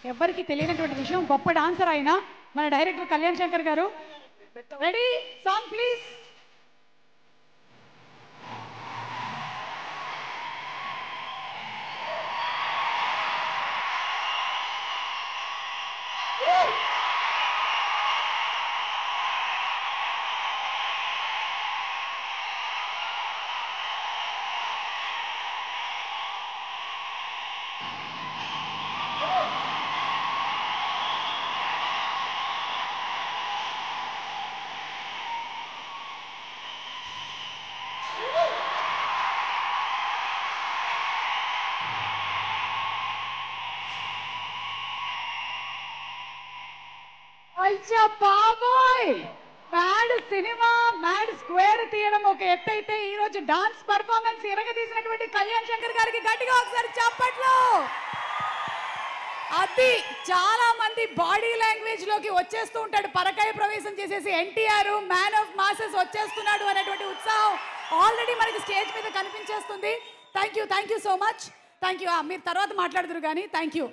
ఎవరికి తెలియనటువంటి విషయం, గొప్ప డాన్సర్ ఆయన మన డైరెక్టర్ కళ్యాణ్ శంకర్ గారు. Ready, song please. అయ్యా బాబోయ్, మ్యాడ్ సినిమా, మ్యాడ్ స్క్వేర్ తీయడం ఒక ఎత్తు అయితే, ఈ రోజు డాన్స్ పర్ఫార్మెన్స్ ఇరగదీసినటువంటి కళ్యాణ్ శంకర్ గారికి గట్టిగా ఒకసారి చప్పట్లు. అది చాలా మంది బాడీ లాంగ్వేజ్ లోకి వచ్చేస్తూ ఉంటాడు, పరకాయ ప్రవేశం చేసేసి ఎన్టీఆర్ మ్యాన్ ఆఫ్ మాసెస్ వచ్చేస్తున్నాడు అనేటువంటి ఉత్సాహం ఆల్రెడీ మనకి స్టేజ్ మీద కనిపించేస్తుంది. Thank you so much. Thank you. మీరు తర్వాత మాట్లాడుతురు కానీ థ్యాంక్ యూ.